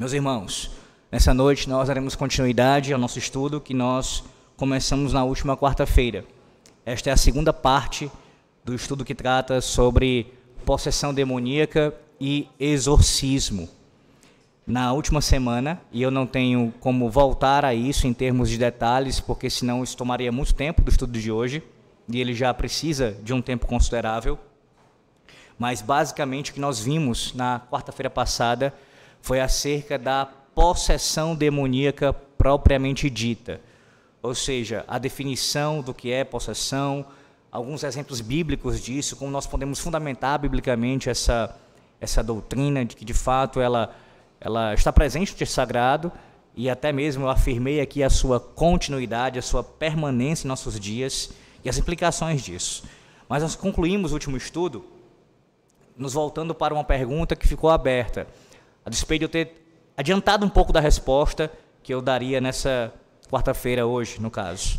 Meus irmãos, nessa noite nós daremos continuidade ao nosso estudo que nós começamos na última quarta-feira. Esta é a segunda parte do estudo que trata sobre possessão demoníaca e exorcismo. Na última semana, e eu não tenho como voltar a isso em termos de detalhes, porque senão isso tomaria muito tempo do estudo de hoje, e ele já precisa de um tempo considerável. Mas basicamente o que nós vimos na quarta-feira passada foi acerca da possessão demoníaca propriamente dita. Ou seja, a definição do que é possessão, alguns exemplos bíblicos disso, como nós podemos fundamentar biblicamente essa doutrina de que de fato ela está presente no texto sagrado, e até mesmo eu afirmei aqui a sua continuidade, a sua permanência em nossos dias e as implicações disso. Mas nós concluímos o último estudo nos voltando para uma pergunta que ficou aberta, a despeito de eu ter adiantado um pouco da resposta que eu daria nessa quarta-feira hoje, no caso.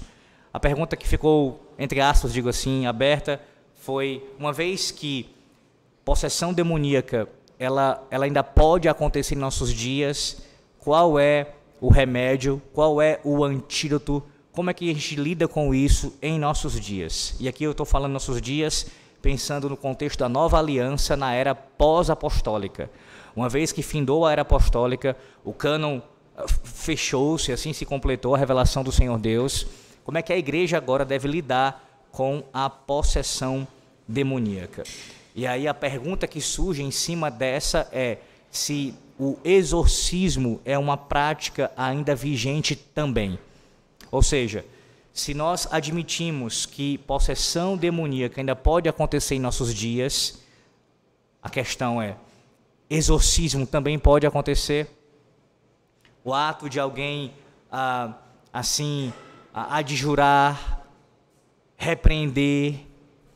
A pergunta que ficou, entre aspas, digo assim, aberta, foi, uma vez que possessão demoníaca, ela ainda pode acontecer em nossos dias, qual é o remédio, qual é o antídoto, como é que a gente lida com isso em nossos dias? E aqui eu estou falando nossos dias, pensando no contexto da nova aliança na era pós-apostólica. Uma vez que findou a era apostólica, o cânon fechou-se, assim se completou a revelação do Senhor Deus. Como é que a igreja agora deve lidar com a possessão demoníaca? E aí a pergunta que surge em cima dessa é se o exorcismo é uma prática ainda vigente também. Ou seja, se nós admitimos que possessão demoníaca ainda pode acontecer em nossos dias, a questão é, exorcismo também pode acontecer? O ato de alguém, adjurar, repreender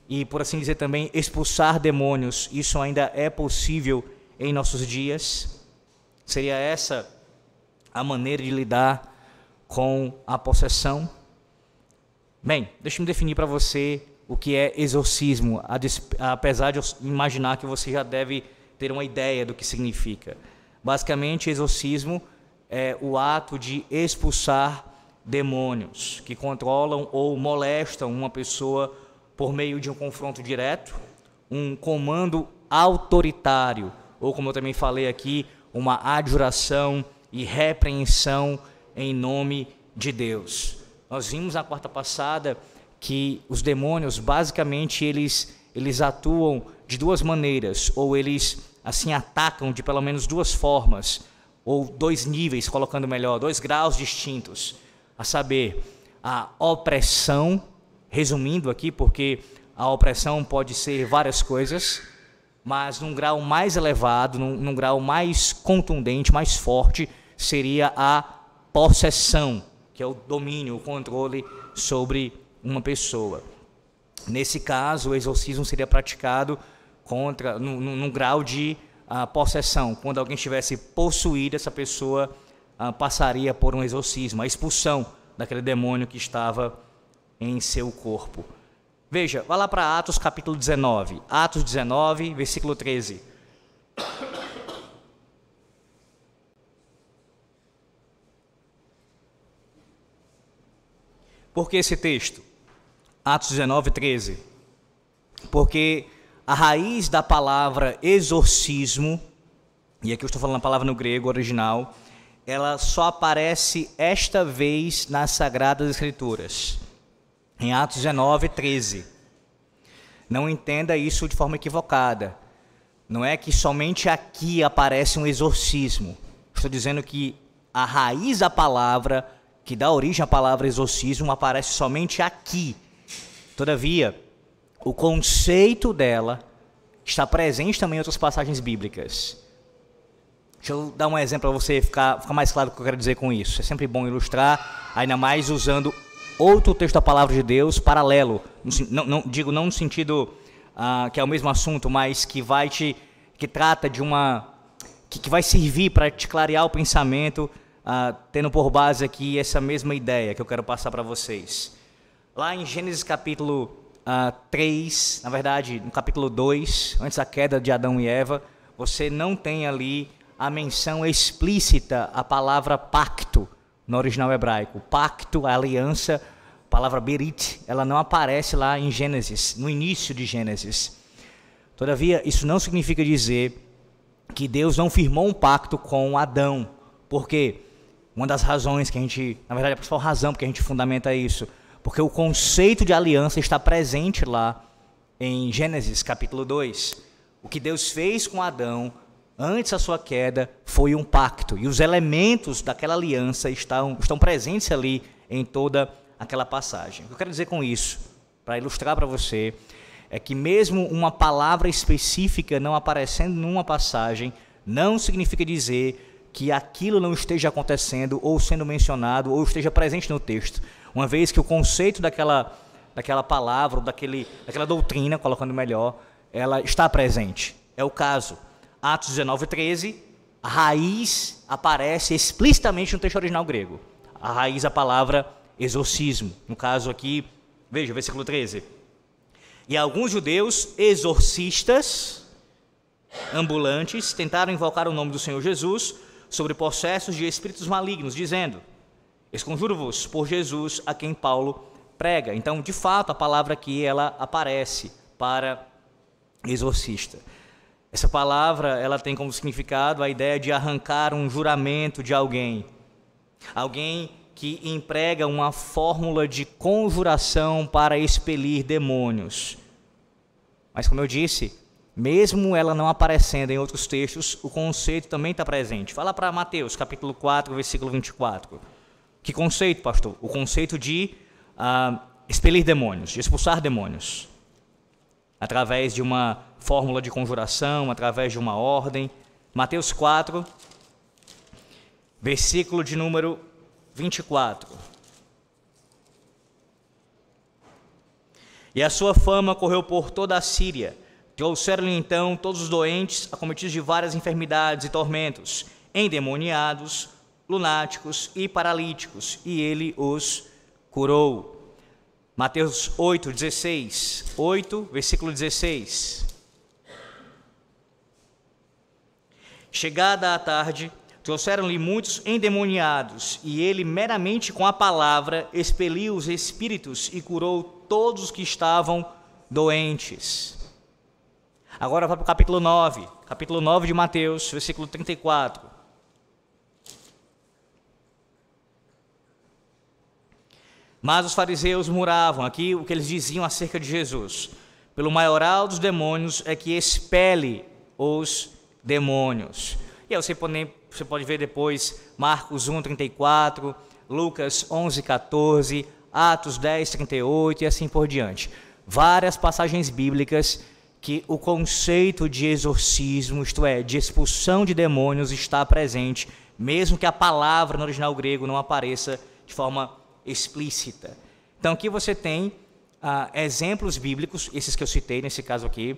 e, por assim dizer também, expulsar demônios, isso ainda é possível em nossos dias? Seria essa a maneira de lidar com a possessão? Bem, deixa-me definir para você o que é exorcismo, apesar de eu imaginar que você já deve ter uma ideia do que significa. Basicamente, exorcismo é o ato de expulsar demônios que controlam ou molestam uma pessoa por meio de um confronto direto, um comando autoritário, ou como eu também falei aqui, uma adjuração e repreensão em nome de Deus. Nós vimos na quarta passada que os demônios, basicamente, eles atuam de duas maneiras, ou eles assim atacam de pelo menos duas formas, ou dois níveis, colocando melhor, 2 graus distintos, a saber, a opressão, resumindo aqui, porque a opressão pode ser várias coisas, mas num grau mais elevado, num grau mais contundente, mais forte, seria a possessão, que é o domínio, o controle sobre uma pessoa. Nesse caso, o exorcismo seria praticado num grau de possessão. Quando alguém estivesse possuído, essa pessoa passaria por um exorcismo, a expulsão daquele demônio que estava em seu corpo. Veja, vá lá para Atos capítulo 19. Atos 19, versículo 13. Por que esse texto? Atos 19, 13. Porque a raiz da palavra exorcismo, e aqui eu estou falando a palavra no grego original, ela só aparece esta vez nas Sagradas Escrituras, em Atos 19, 13. Não entenda isso de forma equivocada. Não é que somente aqui aparece um exorcismo. Estou dizendo que a raiz da palavra, que dá origem à palavra exorcismo, aparece somente aqui. Todavia, o conceito dela está presente também em outras passagens bíblicas. Deixa eu dar um exemplo para você ficar mais claro o que eu quero dizer com isso. É sempre bom ilustrar, ainda mais usando outro texto da palavra de Deus paralelo. Não no sentido que é o mesmo assunto, mas que trata de que vai servir para te clarear o pensamento, tendo por base aqui essa mesma ideia que eu quero passar para vocês. Lá em Gênesis capítulo 3, na verdade, no capítulo 2, antes da queda de Adão e Eva, você não tem ali a menção explícita à palavra pacto no original hebraico. Pacto, a aliança, a palavra berit, ela não aparece lá em Gênesis, no início de Gênesis. Todavia, isso não significa dizer que Deus não firmou um pacto com Adão, porque uma das razões que a gente, na verdade a principal razão porque a gente fundamenta isso, porque o conceito de aliança está presente lá em Gênesis capítulo 2. O que Deus fez com Adão antes da sua queda foi um pacto, e os elementos daquela aliança estão presentes ali em toda aquela passagem. O que eu quero dizer com isso, para ilustrar para você, é que mesmo uma palavra específica não aparecendo numa passagem, não significa dizer que aquilo não esteja acontecendo, ou sendo mencionado, ou esteja presente no texto. Uma vez que o conceito daquela palavra, ou daquela doutrina, colocando melhor, ela está presente. É o caso. Atos 19:13, a raiz aparece explicitamente no texto original grego. A raiz da palavra exorcismo. No caso aqui, veja, versículo 13. E alguns judeus exorcistas ambulantes tentaram invocar o nome do Senhor Jesus sobre possessos de espíritos malignos, dizendo: esconjuro-vos por Jesus a quem Paulo prega. Então, de fato, a palavra aqui ela aparece para exorcista. Essa palavra ela tem como significado a ideia de arrancar um juramento de alguém. Alguém que emprega uma fórmula de conjuração para expelir demônios. Mas, como eu disse, mesmo ela não aparecendo em outros textos, o conceito também está presente. Fala para Mateus, capítulo 4, versículo 24. Que conceito, pastor? O conceito de expelir demônios, de expulsar demônios. Através de uma fórmula de conjuração, através de uma ordem. Mateus 4, versículo de número 24. E a sua fama correu por toda a Síria. Trouxeram-lhe então todos os doentes, acometidos de várias enfermidades e tormentos, endemoniados, lunáticos e paralíticos, e ele os curou. Mateus 8, 16. 8, versículo 16. Chegada a tarde, trouxeram-lhe muitos endemoniados, e ele, meramente com a palavra, expeliu os espíritos e curou todos os que estavam doentes. Agora vai para o capítulo 9 de Mateus, versículo 34. Mas os fariseus murmuravam, aqui o que eles diziam acerca de Jesus: pelo maioral dos demônios é que expele os demônios. E aí você pode ver depois Marcos 1, 34, Lucas 11, 14, Atos 10, 38 e assim por diante. Várias passagens bíblicas que o conceito de exorcismo, isto é, de expulsão de demônios, está presente, mesmo que a palavra no original grego não apareça de forma explícita. Então aqui você tem exemplos bíblicos, esses que eu citei nesse caso aqui,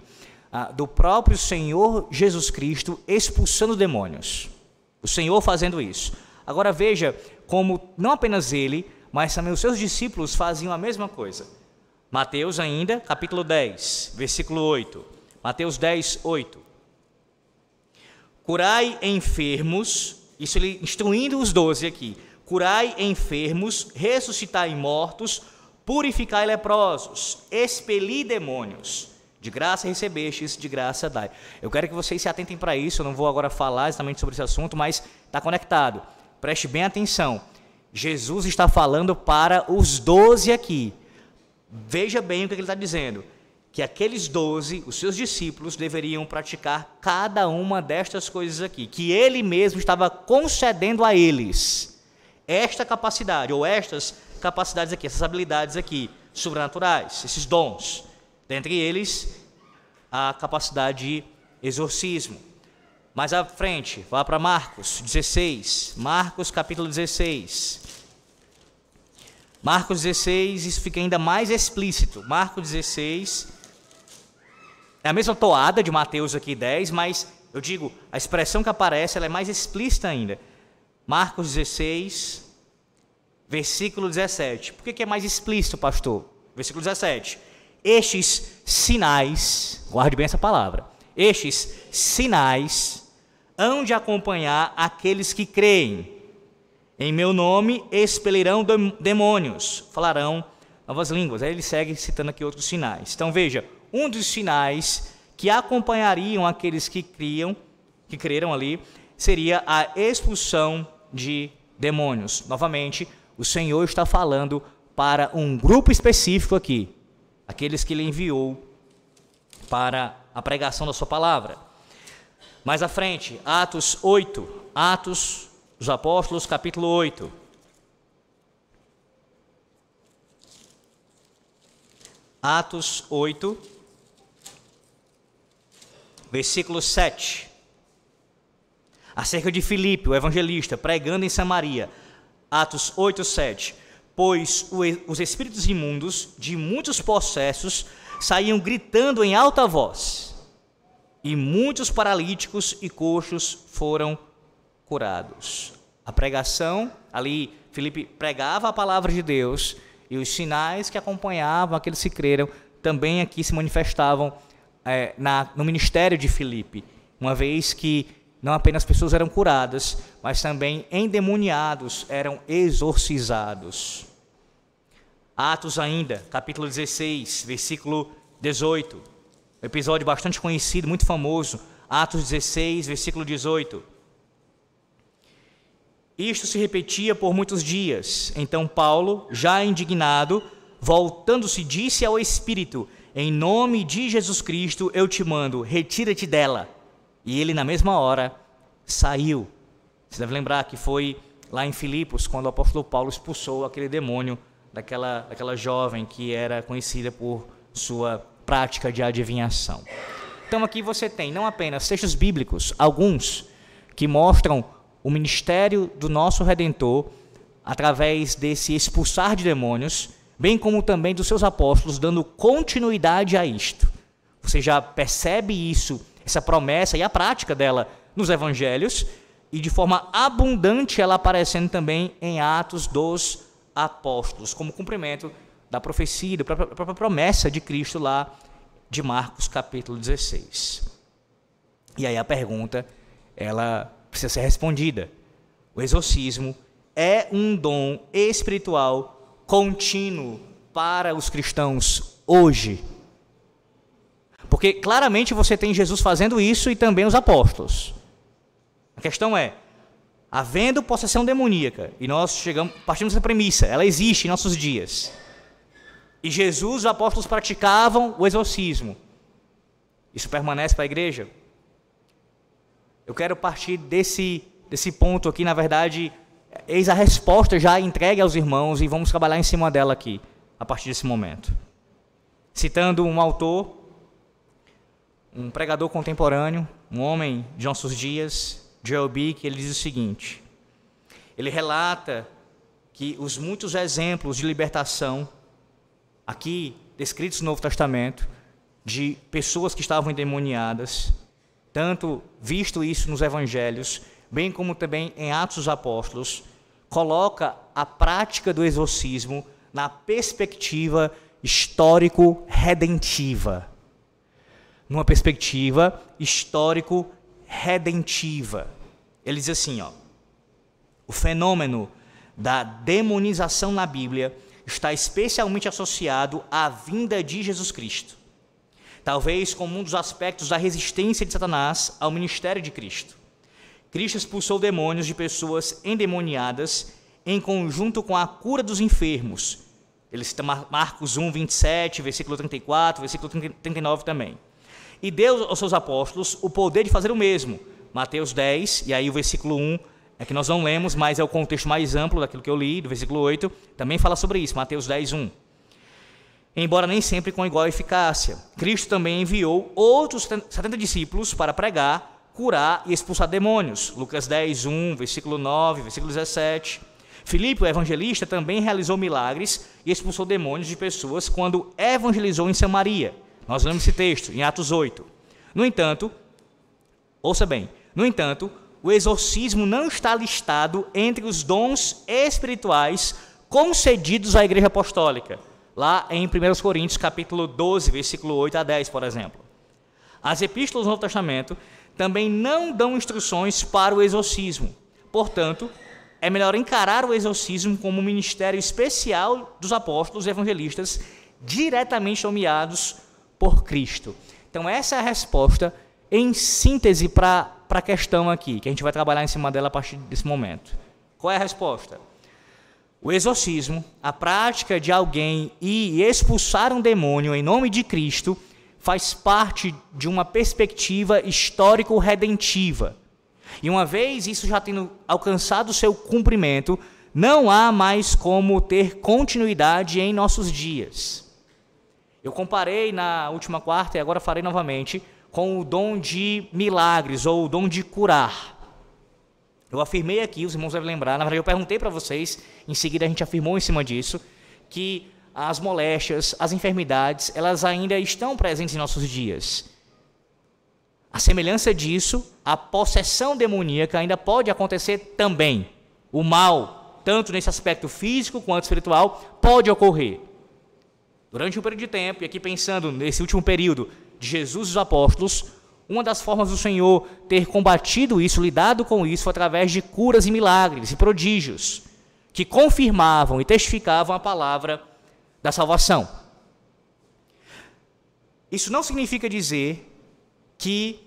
do próprio Senhor Jesus Cristo expulsando demônios. O Senhor fazendo isso. Agora veja como não apenas ele, mas também os seus discípulos faziam a mesma coisa. Mateus ainda, capítulo 10, versículo 8. Mateus 10, 8. Curai enfermos, isso ele instruindo os 12 aqui. Curai enfermos, ressuscitai mortos, purificai leprosos, expeli demônios. De graça recebestes, de graça dai. Eu quero que vocês se atentem para isso, eu não vou agora falar exatamente sobre esse assunto, mas está conectado. Preste bem atenção. Jesus está falando para os 12 aqui. Veja bem o que ele está dizendo. Que aqueles 12, os seus discípulos, deveriam praticar cada uma destas coisas aqui. Que ele mesmo estava concedendo a eles esta capacidade, ou estas capacidades aqui, essas habilidades aqui, sobrenaturais, esses dons. Dentre eles, a capacidade de exorcismo. Mais à frente, vá para Marcos 16. Marcos capítulo 16. Marcos 16, isso fica ainda mais explícito. Marcos 16, é a mesma toada de Mateus aqui 10, mas eu digo, a expressão que aparece ela é mais explícita ainda. Marcos 16, versículo 17. Por que é mais explícito, pastor? Versículo 17. Estes sinais, guarde bem essa palavra, estes sinais hão de acompanhar aqueles que creem. Em meu nome expelirão demônios, falarão novas línguas. Aí ele segue citando aqui outros sinais. Então veja, um dos sinais que acompanhariam aqueles que creram ali, seria a expulsão de demônios. Novamente, o Senhor está falando para um grupo específico aqui, aqueles que ele enviou para a pregação da sua palavra. Mais à frente, Atos 8, Atos dos Apóstolos, capítulo 8. Atos 8, versículo 7. Acerca de Filipe, o evangelista, pregando em Samaria. Atos 8, 7. Pois os espíritos imundos de muitos possessos saíam gritando em alta voz, e muitos paralíticos e coxos foram curados. A pregação, ali Filipe pregava a palavra de Deus, e os sinais que acompanhavam aqueles que creram também aqui se manifestavam no ministério de Filipe, uma vez que não apenas pessoas eram curadas, mas também endemoniados eram exorcizados. Atos ainda, capítulo 16, versículo 18, um episódio bastante conhecido, muito famoso, Atos 16, versículo 18. Isto se repetia por muitos dias. Então Paulo, já indignado, voltando-se, disse ao Espírito: em nome de Jesus Cristo eu te mando, retira-te dela. E ele na mesma hora saiu. Você deve lembrar que foi lá em Filipos, quando o apóstolo Paulo expulsou aquele demônio daquela jovem que era conhecida por sua prática de adivinhação. Então aqui você tem não apenas textos bíblicos, alguns que mostram o ministério do nosso Redentor através desse expulsar de demônios, bem como também dos seus apóstolos, dando continuidade a isto. Você já percebe isso, essa promessa e a prática dela nos evangelhos, e de forma abundante ela aparecendo também em Atos dos Apóstolos, como cumprimento da profecia, da própria promessa de Cristo lá de Marcos capítulo 16. E aí a pergunta, ela precisa ser respondida. O exorcismo é um dom espiritual contínuo para os cristãos hoje? Porque claramente você tem Jesus fazendo isso e também os apóstolos. A questão é, havendo possessão demoníaca, e nós partimos dessa premissa, ela existe em nossos dias, e Jesus e os apóstolos praticavam o exorcismo, isso permanece para a igreja? Eu quero partir desse ponto aqui, na verdade, eis a resposta já entregue aos irmãos, e vamos trabalhar em cima dela aqui, a partir desse momento. Citando um autor, um pregador contemporâneo, um homem de nossos dias, Joel Bick, ele diz o seguinte: ele relata que os muitos exemplos de libertação, aqui descritos no Novo Testamento, de pessoas que estavam endemoniadas, tanto visto isso nos evangelhos, bem como também em Atos dos Apóstolos, coloca a prática do exorcismo na perspectiva histórico-redentiva. Numa perspectiva histórico-redentiva. Ele diz assim, o fenômeno da demonização na Bíblia está especialmente associado à vinda de Jesus Cristo, talvez como um dos aspectos da resistência de Satanás ao ministério de Cristo. Cristo expulsou demônios de pessoas endemoniadas em conjunto com a cura dos enfermos. Ele cita Marcos 1, 27, versículo 34, versículo 39 também. E deu aos seus apóstolos o poder de fazer o mesmo. Mateus 10, e aí o versículo 1, é que nós não lemos, mas é o contexto mais amplo daquilo que eu li, do versículo 8, também fala sobre isso, Mateus 10, 1. Embora nem sempre com igual eficácia, Cristo também enviou outros 70 discípulos para pregar, curar e expulsar demônios. Lucas 10, 1, versículo 9, versículo 17. Filipe, o evangelista, também realizou milagres e expulsou demônios de pessoas quando evangelizou em Samaria. Nós lemos esse texto em Atos 8. No entanto, ouça bem, o exorcismo não está listado entre os dons espirituais concedidos à Igreja Apostólica, lá em 1 Coríntios, capítulo 12, versículo 8 a 10, por exemplo. As epístolas do Novo Testamento também não dão instruções para o exorcismo. Portanto, é melhor encarar o exorcismo como um ministério especial dos apóstolos e evangelistas diretamente nomeados por Cristo. Então, essa é a resposta em síntese para a questão aqui, que a gente vai trabalhar em cima dela a partir desse momento. Qual é a resposta? O exorcismo, a prática de alguém ir expulsar um demônio em nome de Cristo, faz parte de uma perspectiva histórico-redentiva. E uma vez isso já tendo alcançado o seu cumprimento, não há mais como ter continuidade em nossos dias. Eu comparei na última quarta e agora farei novamente com o dom de milagres ou o dom de curar. Eu afirmei aqui, os irmãos devem lembrar, na verdade eu perguntei para vocês, em seguida a gente afirmou em cima disso, que as moléstias, as enfermidades, elas ainda estão presentes em nossos dias. A semelhança disso, a possessão demoníaca ainda pode acontecer também. O mal, tanto nesse aspecto físico quanto espiritual, pode ocorrer. Durante um período de tempo, e aqui pensando nesse último período de Jesus e os apóstolos, uma das formas do Senhor ter combatido isso, lidado com isso, foi através de curas e milagres e prodígios, que confirmavam e testificavam a palavra da salvação. Isso não significa dizer que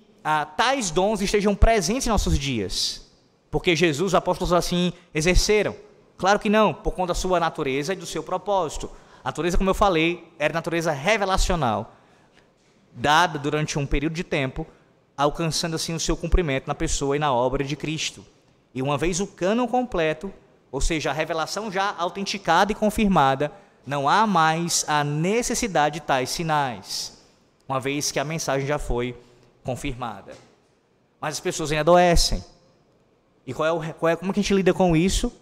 tais dons estejam presentes em nossos dias, porque Jesus, os apóstolos assim exerceram. Claro que não, por conta da sua natureza e do seu propósito. A natureza, como eu falei, era natureza revelacional, dada durante um período de tempo, alcançando assim o seu cumprimento na pessoa e na obra de Cristo. E uma vez o cânon completo, ou seja, a revelação já autenticada e confirmada, não há mais a necessidade de tais sinais, uma vez que a mensagem já foi confirmada. Mas as pessoas ainda adoecem. E como que a gente lida com isso?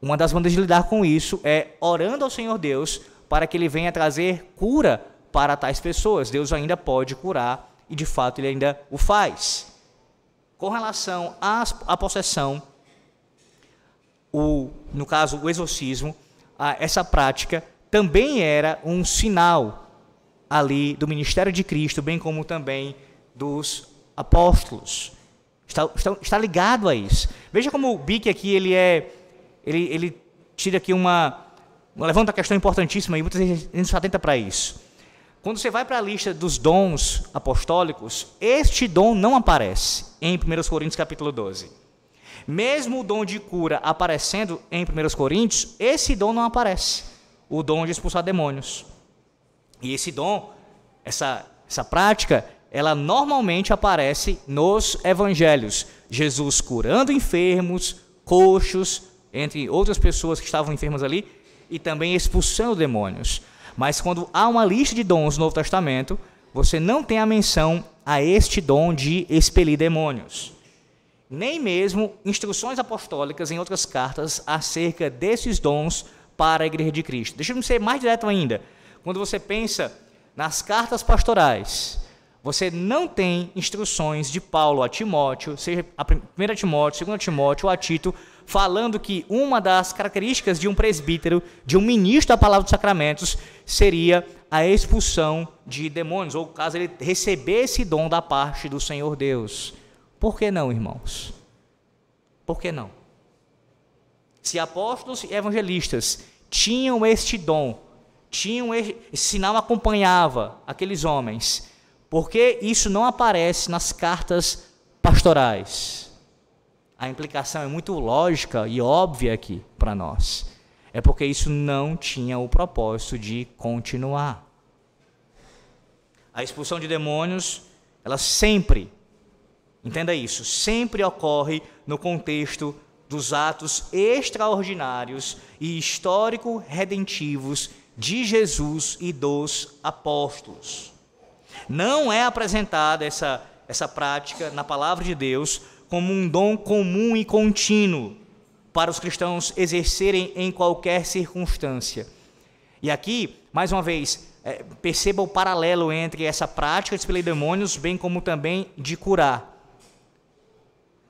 Uma das maneiras de lidar com isso é orando ao Senhor Deus para que Ele venha trazer cura para tais pessoas. Deus ainda pode curar e, de fato, Ele ainda o faz. Com relação à possessão, no caso, o exorcismo, essa prática também era um sinal ali do ministério de Cristo, bem como também dos apóstolos. Está ligado a isso. Veja como o Bick aqui, ele tira aqui levanta uma questão importantíssima e muitas vezes a gente se atenta para isso. Quando você vai para a lista dos dons apostólicos, este dom não aparece em 1 Coríntios capítulo 12. Mesmo o dom de cura aparecendo em 1 Coríntios, esse dom não aparece, o dom de expulsar demônios. E esse dom, essa prática, ela normalmente aparece nos evangelhos. Jesus curando enfermos, coxos, entre outras pessoas que estavam enfermas ali, e também expulsando demônios. Mas quando há uma lista de dons no Novo Testamento, você não tem a menção a este dom de expelir demônios. Nem mesmo instruções apostólicas em outras cartas acerca desses dons para a Igreja de Cristo. Deixa-me ser mais direto ainda. Quando você pensa nas cartas pastorais, você não tem instruções de Paulo a Timóteo, seja a 1 Timóteo, 2 Timóteo ou a Tito, falando que uma das características de um presbítero, de um ministro da palavra dos sacramentos, seria a expulsão de demônios, ou caso ele recebesse dom da parte do Senhor Deus. Por que não, irmãos? Por que não? Se apóstolos e evangelistas tinham este dom, esse sinal acompanhava aqueles homens, por que isso não aparece nas cartas pastorais? A implicação é muito lógica e óbvia aqui para nós. É porque isso não tinha o propósito de continuar. A expulsão de demônios, ela sempre, entenda isso, sempre ocorre no contexto dos atos extraordinários e histórico-redentivos de Jesus e dos apóstolos. Não é apresentada essa prática na palavra de Deus como um dom comum e contínuo para os cristãos exercerem em qualquer circunstância. E aqui, mais uma vez, perceba o paralelo entre essa prática de expelir demônios, bem como também de curar.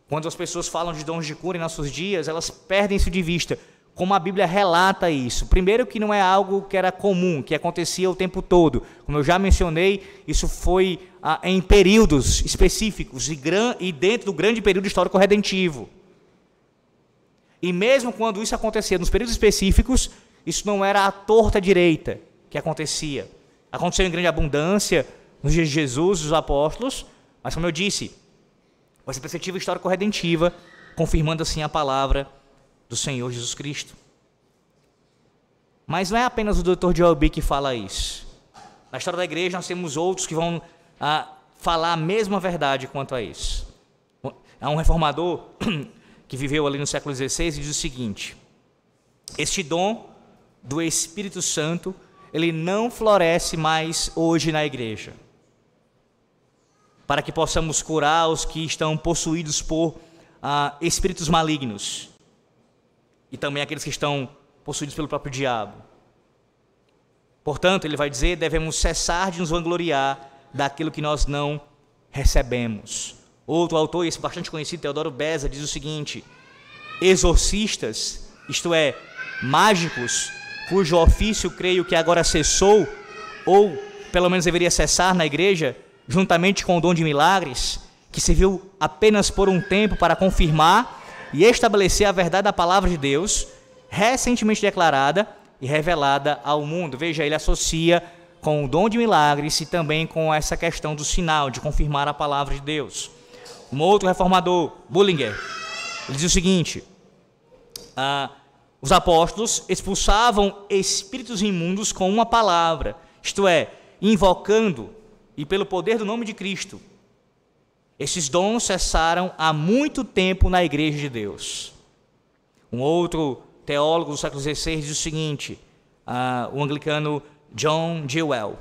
Quando as pessoas falam de dons de cura em nossos dias, elas perdem isso de vista. como a Bíblia relata isso. Primeiro, que não é algo que era comum, que acontecia o tempo todo. Como eu já mencionei, isso foi em períodos específicos e dentro do grande período histórico redentivo. E mesmo quando isso acontecia nos períodos específicos, isso não era à torta direita que acontecia. Aconteceu em grande abundância nos dias de Jesus, dos apóstolos, mas como eu disse, com essa perspectiva histórico-redentiva, confirmando assim a palavra do Senhor Jesus Cristo. Mas não é apenas o Dr. Joel B que fala isso. Na história da igreja nós temos outros que vão falar a mesma verdade quanto a isso. Há um reformador que viveu ali no século XVI e diz o seguinte: este dom do Espírito Santo, ele não floresce mais hoje na igreja, para que possamos curar os que estão possuídos por espíritos malignos, e também aqueles que estão possuídos pelo próprio diabo. Portanto, ele vai dizer, devemos cessar de nos vangloriar daquilo que nós não recebemos. Outro autor, esse bastante conhecido, Teodoro Beza, diz o seguinte: exorcistas, isto é, mágicos, cujo ofício creio que agora cessou, ou pelo menos deveria cessar na igreja, juntamente com o dom de milagres, que serviu apenas por um tempo para confirmar e estabelecer a verdade da palavra de Deus, recentemente declarada e revelada ao mundo. Veja, ele associa com o dom de milagres e também com essa questão do sinal, de confirmar a palavra de Deus. Um outro reformador, Bullinger, ele diz o seguinte: os apóstolos expulsavam espíritos imundos com uma palavra, isto é, invocando e pelo poder do nome de Cristo. Esses dons cessaram há muito tempo na igreja de Deus. Um outro teólogo do século XVI diz o seguinte, o anglicano John Jewell: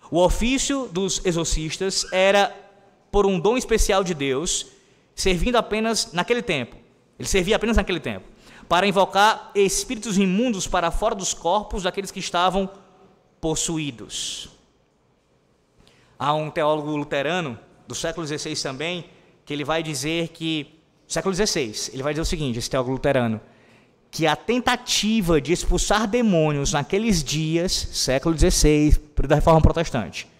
o ofício dos exorcistas era por um dom especial de Deus, servindo apenas naquele tempo. Ele servia apenas naquele tempo, para invocar espíritos imundos para fora dos corpos daqueles que estavam possuídos. Há um teólogo luterano do século XVI também, que ele vai dizer que, século XVI, ele vai dizer o seguinte, esse teólogo luterano, que a tentativa de expulsar demônios naqueles dias, século XVI, período da Reforma Protestante,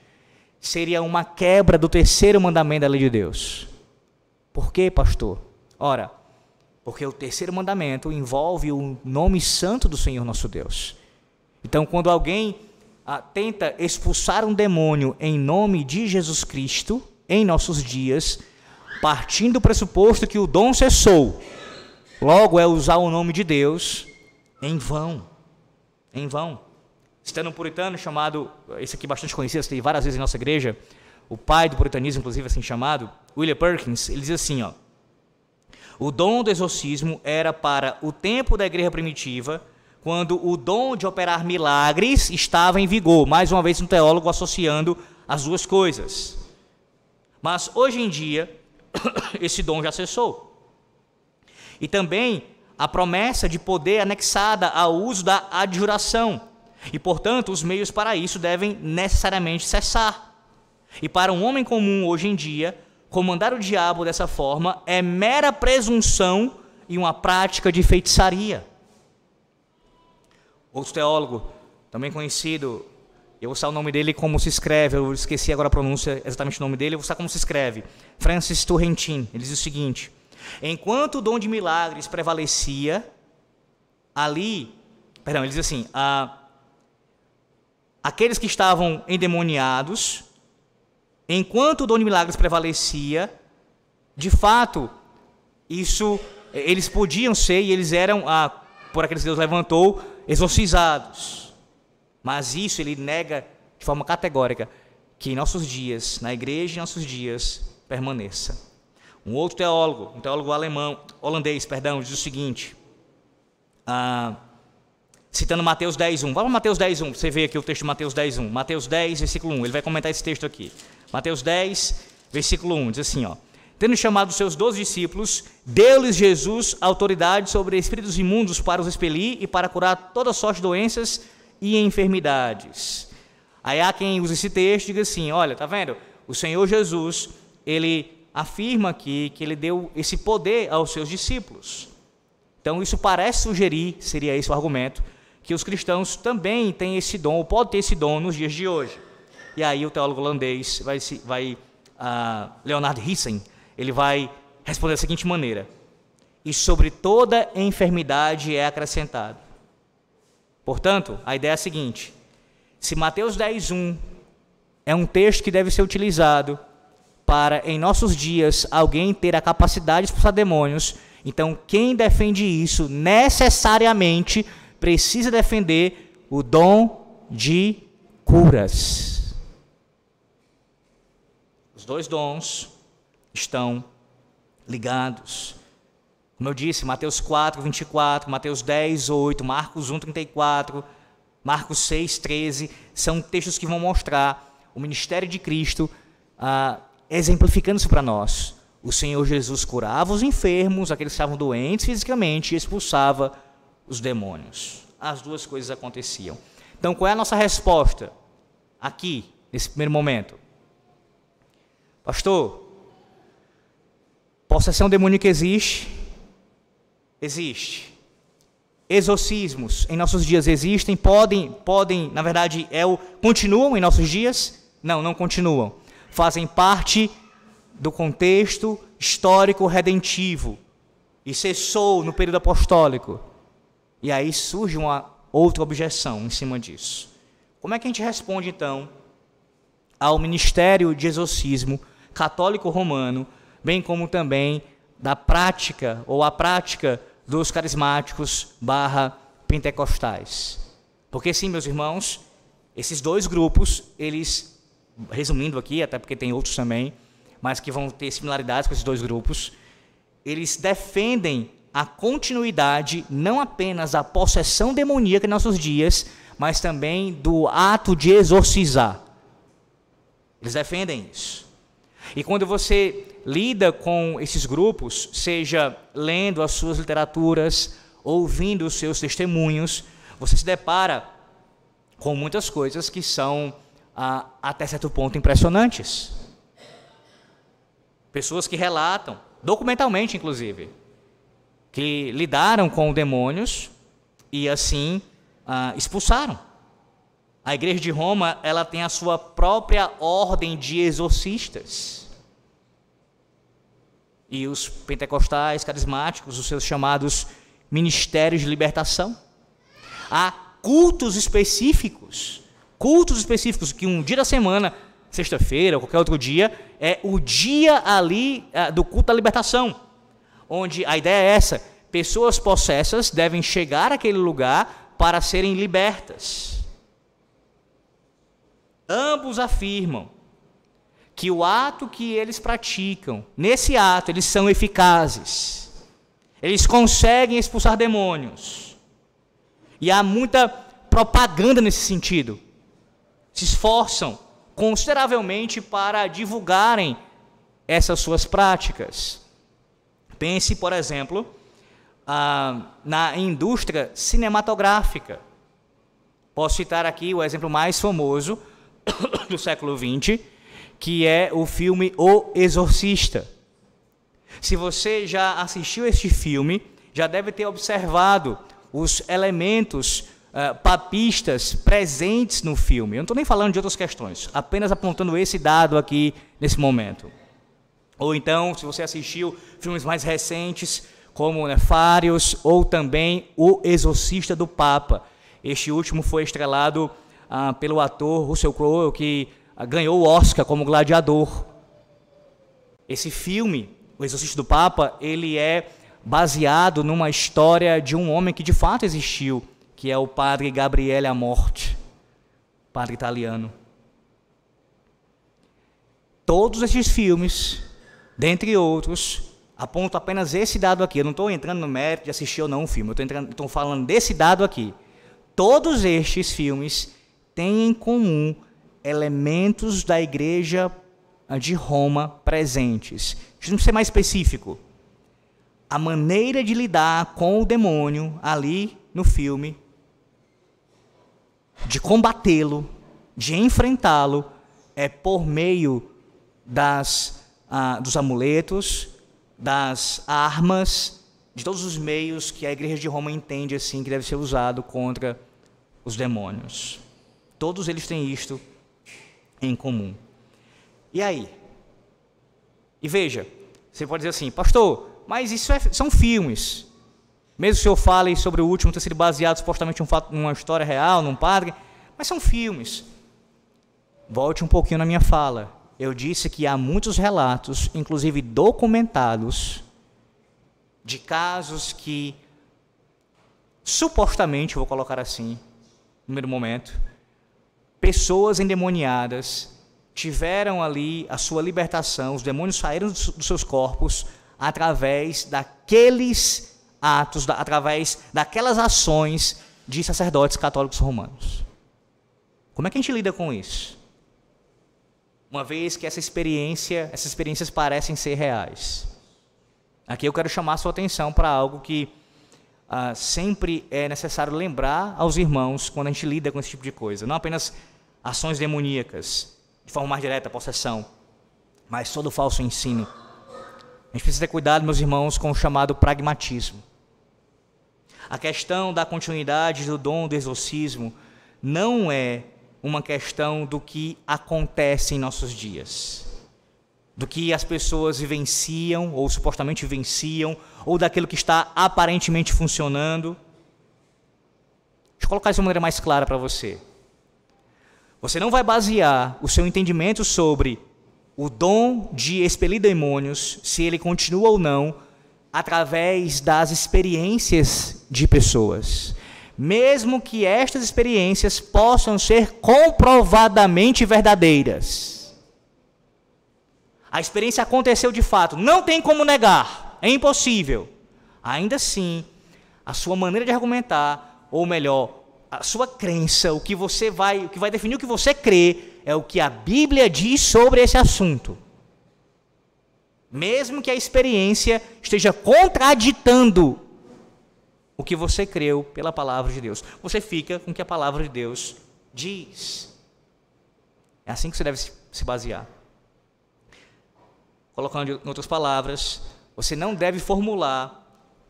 seria uma quebra do terceiro mandamento da lei de Deus. Por quê, pastor? Ora, porque o terceiro mandamento envolve o nome santo do Senhor nosso Deus. Então, quando alguém tenta expulsar um demônio em nome de Jesus Cristo, em nossos dias, partindo do pressuposto que o dom cessou, logo é usar o nome de Deus em vão. Em vão. Citando um puritano chamado, esse aqui bastante conhecido, tem várias vezes em nossa igreja, o pai do puritanismo, inclusive assim chamado, William Perkins, ele diz assim, o dom do exorcismo era para o tempo da igreja primitiva, quando o dom de operar milagres estava em vigor. Mais uma vez um teólogo associando as duas coisas. Mas hoje em dia, esse dom já cessou. E também a promessa de poder anexada ao uso da adjuração. E, portanto, os meios para isso devem necessariamente cessar. E para um homem comum hoje em dia, comandar o diabo dessa forma é mera presunção e uma prática de feitiçaria. Outro teólogo, também conhecido, eu vou usar o nome dele como se escreve, eu esqueci agora a pronúncia, exatamente o nome dele, eu vou usar como se escreve, Francis Turretin. Ele diz o seguinte: enquanto o dom de milagres prevalecia, ele diz assim, aqueles que estavam endemoniados, enquanto o dom de milagres prevalecia, de fato, eles podiam ser, e eles eram, por aqueles que Deus levantou, exorcizados. Mas isso ele nega de forma categórica que em nossos dias, na igreja em nossos dias, permaneça. Um outro teólogo, um teólogo holandês, diz o seguinte, citando Mateus 10:1. Vamos para Mateus 10:1, você vê aqui o texto de Mateus 10:1. Mateus 10, versículo 1, ele vai comentar esse texto aqui. Mateus 10, versículo 1, diz assim, tendo chamado os seus 12 discípulos, deu-lhes Jesus autoridade sobre espíritos imundos para os expelir e para curar toda sorte de doenças e enfermidades. Aí há quem usa esse texto e diga assim, olha, tá vendo? O Senhor Jesus, ele afirma aqui que ele deu esse poder aos seus discípulos. Então isso parece sugerir, seria esse o argumento, que os cristãos também têm esse dom, ou podem ter esse dom nos dias de hoje. E aí o teólogo holandês Leonard Hyssen, ele vai responder da seguinte maneira: e sobre toda enfermidade é acrescentado. Portanto, a ideia é a seguinte: se Mateus 10:1 é um texto que deve ser utilizado para, em nossos dias, alguém ter a capacidade de expulsar demônios, então quem defende isso necessariamente precisa defender o dom de curas. Os dois dons estão ligados. Como eu disse, Mateus 4:24, Mateus 10:8, Marcos 1:34, Marcos 6:13, são textos que vão mostrar o ministério de Cristo exemplificando isso para nós. O Senhor Jesus curava os enfermos, aqueles que estavam doentes fisicamente, e expulsava os demônios. As duas coisas aconteciam. Então, qual é a nossa resposta aqui, nesse primeiro momento? Pastor, possessão demoníaca existe? Existe. Exorcismos em nossos dias existem? Podem, na verdade, continuam em nossos dias? Não, não continuam. Fazem parte do contexto histórico redentivo e cessou no período apostólico. E aí surge uma outra objeção em cima disso. Como é que a gente responde, então, ao ministério de exorcismo católico romano, bem como também da prática, ou a prática dos carismáticos / pentecostais? Porque sim, meus irmãos, esses dois grupos, eles, resumindo aqui, até porque tem outros também, mas que vão ter similaridades com esses dois grupos, eles defendem a continuidade não apenas da possessão demoníaca em nossos dias, mas também do ato de exorcizar. Eles defendem isso. E quando você lida com esses grupos, seja lendo as suas literaturas, ouvindo os seus testemunhos, você se depara com muitas coisas que são, até certo ponto, impressionantes. Pessoas que relatam, documentalmente inclusive, que lidaram com demônios e assim expulsaram. A Igreja de Roma, ela tem a sua própria ordem de exorcistas. E os pentecostais, carismáticos, os seus chamados ministérios de libertação. Há cultos específicos que um dia da semana, sexta-feira ou qualquer outro dia, é o dia ali do culto da libertação, onde a ideia é essa: pessoas possessas devem chegar àquele lugar para serem libertas. Ambos afirmam que o ato que eles praticam, nesse ato eles são eficazes, eles conseguem expulsar demônios, e há muita propaganda nesse sentido. Se esforçam consideravelmente para divulgarem essas suas práticas. Pense, por exemplo, na indústria cinematográfica. Posso citar aqui o exemplo mais famoso do século XX, que é o filme O Exorcista. Se você já assistiu este filme, já deve ter observado os elementos papistas presentes no filme. Eu não estou nem falando de outras questões, apenas apontando esse dado aqui nesse momento. Ou então, se você assistiu filmes mais recentes, como Nefários, ou também O Exorcista do Papa. Este último foi estrelado pelo ator Russell Crowe, que ganhou o Oscar como gladiador. Esse filme, O Exorcista do Papa, ele é baseado numa história de um homem que de fato existiu, que é o padre Gabriele Amorth, padre italiano. Todos esses filmes, dentre outros, aponto apenas esse dado aqui. Eu não estou entrando no mérito de assistir ou não um filme, eu estou falando desse dado aqui. Todos estes filmes têm em comum elementos da Igreja de Roma presentes. Deixa eu ser mais específico. A maneira de lidar com o demônio ali no filme, de combatê-lo, de enfrentá-lo, é por meio dos amuletos, das armas de todos os meios que a Igreja de Roma entende assim que deve ser usado contra os demônios. Todos eles têm isto em comum. E aí? E veja, você pode dizer assim, pastor, mas isso são filmes. Mesmo que o senhor fale sobre o último ter sido baseado supostamente numa história real, num padre, mas são filmes. Volte um pouquinho na minha fala. Eu disse que há muitos relatos, inclusive documentados, de casos que, supostamente, vou colocar assim, no primeiro momento, pessoas endemoniadas tiveram ali a sua libertação, os demônios saíram dos seus corpos através daqueles atos, através daquelas ações de sacerdotes católicos romanos. Como é que a gente lida com isso? Uma vez que essas experiências parecem ser reais. Aqui eu quero chamar a sua atenção para algo que sempre é necessário lembrar aos irmãos quando a gente lida com esse tipo de coisa. Não apenas ações demoníacas, de forma mais direta, possessão, mas todo falso ensino. A gente precisa ter cuidado, meus irmãos, com o chamado pragmatismo. A questão da continuidade do dom do exorcismo não é uma questão do que acontece em nossos dias, do que as pessoas vivenciam, ou supostamente vivenciam, ou daquilo que está aparentemente funcionando. Deixa eu colocar isso de uma maneira mais clara para você. Você não vai basear o seu entendimento sobre o dom de expelir demônios, se ele continua ou não, através das experiências de pessoas. Mesmo que estas experiências possam ser comprovadamente verdadeiras. A experiência aconteceu de fato, não tem como negar, é impossível. Ainda assim, a sua maneira de argumentar, ou melhor, a sua crença, o que vai definir o que você crê, é o que a Bíblia diz sobre esse assunto. Mesmo que a experiência esteja contraditando o que você creu pela palavra de Deus, você fica com o que a palavra de Deus diz. É assim que você deve se basear. Colocando em outras palavras, você não deve formular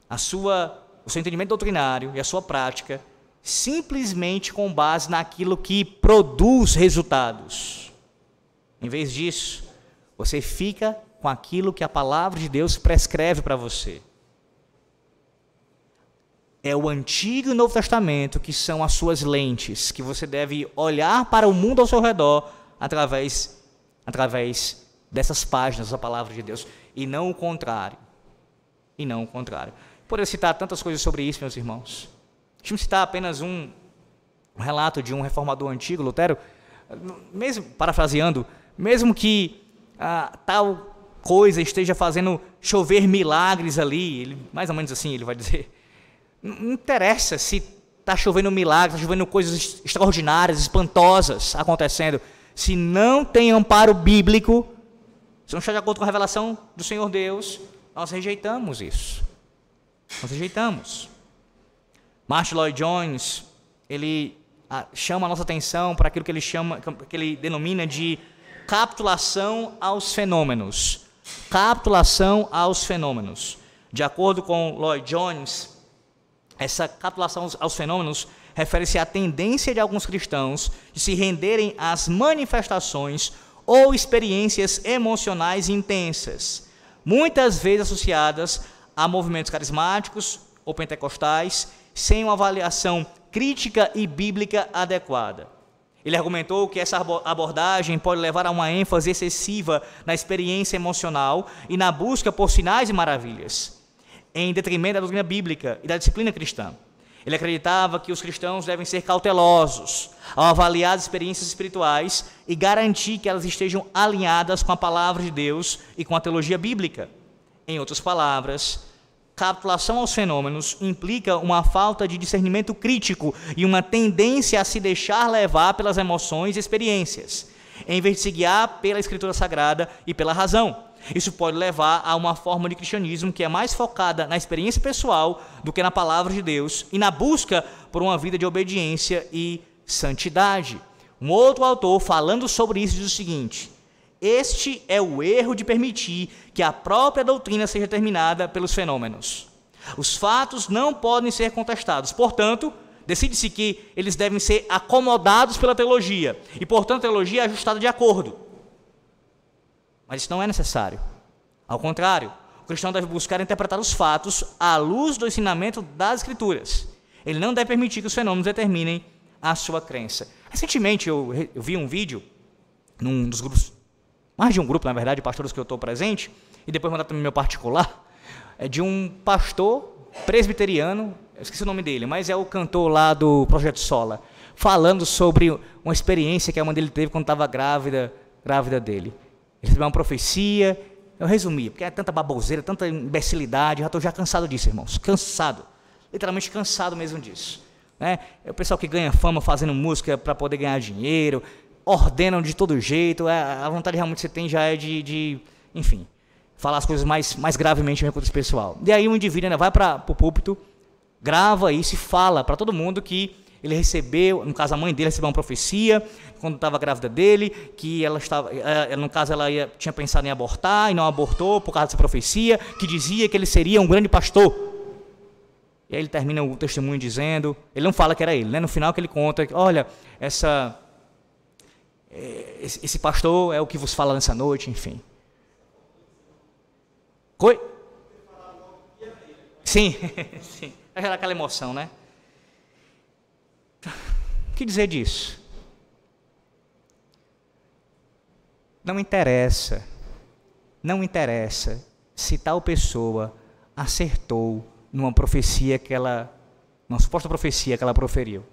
o seu entendimento doutrinário e a sua prática simplesmente com base naquilo que produz resultados. Em vez disso, você fica com aquilo que a palavra de Deus prescreve para você. É o Antigo e Novo Testamento que são as suas lentes, que você deve olhar para o mundo ao seu redor através dessas páginas da palavra de Deus, e não o contrário. Poderia citar tantas coisas sobre isso, meus irmãos. Deixa eu citar apenas um relato de um reformador antigo, Lutero, mesmo parafraseando, mesmo que tal coisa esteja fazendo chover milagres ali, ele, mais ou menos assim ele vai dizer, não interessa se está chovendo milagres, está chovendo coisas extraordinárias, espantosas acontecendo, se não tem amparo bíblico, se não está de acordo com a revelação do Senhor Deus, nós rejeitamos isso. Nós rejeitamos. Martin Lloyd-Jones, ele chama a nossa atenção para aquilo que ele denomina de capitulação aos fenômenos. Capitulação aos fenômenos. De acordo com Lloyd-Jones, essa capitulação aos fenômenos refere-se à tendência de alguns cristãos de se renderem às manifestações ou experiências emocionais intensas, muitas vezes associadas a movimentos carismáticos ou pentecostais, sem uma avaliação crítica e bíblica adequada. Ele argumentou que essa abordagem pode levar a uma ênfase excessiva na experiência emocional e na busca por sinais e maravilhas, em detrimento da doutrina bíblica e da disciplina cristã. Ele acreditava que os cristãos devem ser cautelosos ao avaliar as experiências espirituais e garantir que elas estejam alinhadas com a palavra de Deus e com a teologia bíblica. Em outras palavras, capitulação aos fenômenos implica uma falta de discernimento crítico e uma tendência a se deixar levar pelas emoções e experiências, em vez de se guiar pela Escritura Sagrada e pela razão. Isso pode levar a uma forma de cristianismo que é mais focada na experiência pessoal do que na palavra de Deus e na busca por uma vida de obediência e santidade. Um outro autor, falando sobre isso, diz o seguinte: este é o erro de permitir que a própria doutrina seja determinada pelos fenômenos. Os fatos não podem ser contestados. Portanto, decide-se que eles devem ser acomodados pela teologia. E, portanto, a teologia é ajustada de acordo. Mas isso não é necessário. Ao contrário, o cristão deve buscar interpretar os fatos à luz do ensinamento das Escrituras. Ele não deve permitir que os fenômenos determinem a sua crença. Recentemente eu vi um vídeo num dos grupos, mais de um grupo, na verdade, de pastores que eu estou presente, e depois mandar também no meu particular, de um pastor presbiteriano, eu esqueci o nome dele, mas é o cantor lá do Projeto Sola, falando sobre uma experiência que a mãe dele teve quando estava grávida dele. Ele recebeu uma profecia, eu resumi, porque é tanta baboseira, tanta imbecilidade, já estou cansado disso, irmãos, cansado, literalmente cansado mesmo disso. Né? É o pessoal que ganha fama fazendo música para poder ganhar dinheiro, ordenam de todo jeito, a vontade realmente que você tem já é enfim, falar as coisas mais gravemente mesmo contra esse pessoal. E aí o indivíduo ainda vai para o púlpito, grava isso e fala para todo mundo que ele recebeu, no caso a mãe dele recebeu uma profecia, quando estava grávida dele, que ela estava, no caso ela tinha pensado em abortar e não abortou por causa dessa profecia, que dizia que ele seria um grande pastor. E aí ele termina o testemunho dizendo, ele não fala que era ele, né? No final que ele conta, olha, esse pastor é o que vos fala nessa noite, enfim. Oi? Sim, sim. Vai gerar aquela emoção, né? O que dizer disso? Não interessa se tal pessoa acertou numa profecia uma suposta profecia que ela proferiu.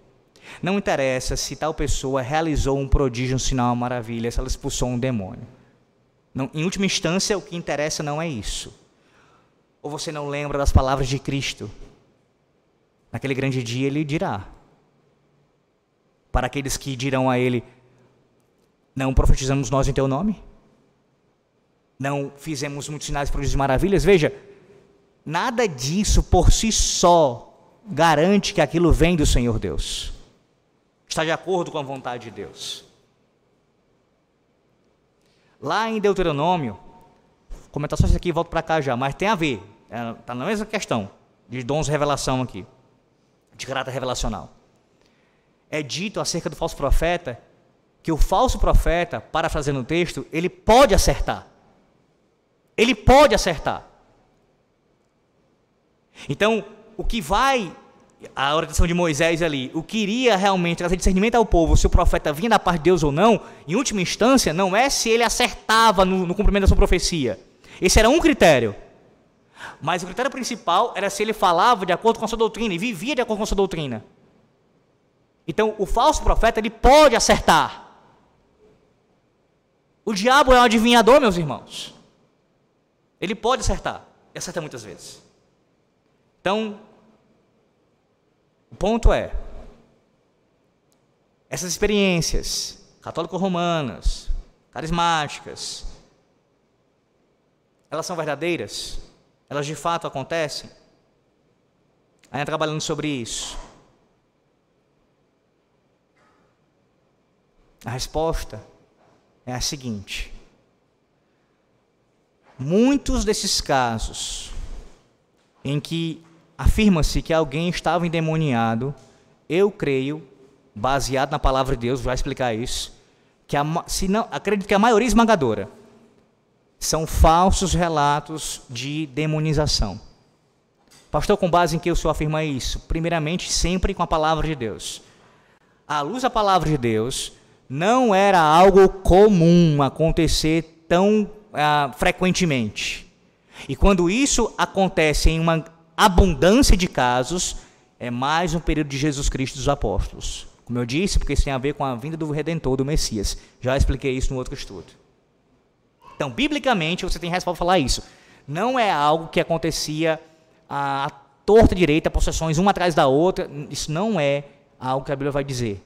Não interessa se tal pessoa realizou um prodígio, um sinal, uma maravilha, se ela expulsou um demônio. Não, em última instância, o que interessa não é isso. Ou você não lembra das palavras de Cristo? Naquele grande dia ele dirá, para aqueles que dirão a ele, não profetizamos nós em teu nome? Não fizemos muitos sinais, prodígios e maravilhas? Veja, nada disso por si só garante que aquilo vem do Senhor Deus. Está de acordo com a vontade de Deus. Lá em Deuteronômio, vou comentar só isso aqui e volto para cá já, mas tem a ver, está na mesma questão, de dons de revelação aqui, de caráter revelacional. É dito acerca do falso profeta, que o falso profeta, parafraseando o texto, ele pode acertar. Ele pode acertar. Então, o que vai, a orientação de Moisés ali, o que iria realmente trazer discernimento ao povo, se o profeta vinha da parte de Deus ou não, em última instância, não é se ele acertava no cumprimento da sua profecia. Esse era um critério. Mas o critério principal era se ele falava de acordo com a sua doutrina e vivia de acordo com a sua doutrina. Então, o falso profeta, ele pode acertar. O diabo é um adivinhador, meus irmãos. Ele pode acertar, e acerta muitas vezes. Então, o ponto é, essas experiências católico-romanas, carismáticas, elas são verdadeiras? Elas de fato acontecem? Ainda trabalhando sobre isso. A resposta é a seguinte: muitos desses casos em que afirma-se que alguém estava endemoniado, eu creio, baseado na palavra de Deus, vou explicar isso, que acredito que a maioria esmagadora são falsos relatos de demonização. Pastor, com base em que o senhor afirma isso? Primeiramente, sempre com a palavra de Deus. À luz da palavra de Deus, não era algo comum acontecer tão frequentemente. E quando isso acontece em uma abundância de casos, é mais um período de Jesus Cristo e dos apóstolos. Como eu disse, porque isso tem a ver com a vinda do Redentor, do Messias. Já expliquei isso no outro estudo. Então, biblicamente, você tem resposta para falar isso. Não é algo que acontecia à torta direita, possessões uma atrás da outra. Isso não é algo que a Bíblia vai dizer.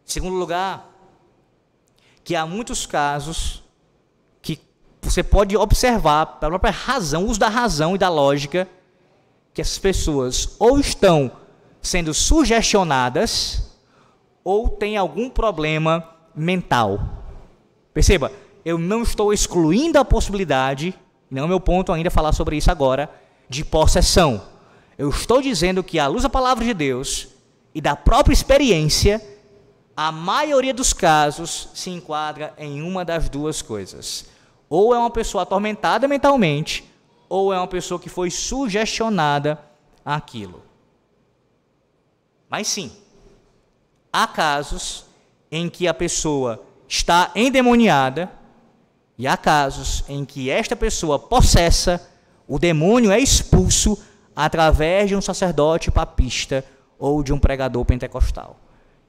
Em segundo lugar, que há muitos casos que você pode observar, pela própria razão, uso da razão e da lógica, que essas pessoas ou estão sendo sugestionadas ou têm algum problema mental. Perceba, eu não estou excluindo a possibilidade Não é o meu ponto ainda falar sobre isso agora, de possessão. Eu estou dizendo que, à luz da palavra de Deus e da própria experiência, a maioria dos casos se enquadra em uma das duas coisas. Ou é uma pessoa atormentada mentalmente, ou é uma pessoa que foi sugestionada àquilo. Mas sim, há casos em que a pessoa está endemoniada, e há casos em que esta pessoa possessa, o demônio é expulso através de um sacerdote papista ou de um pregador pentecostal.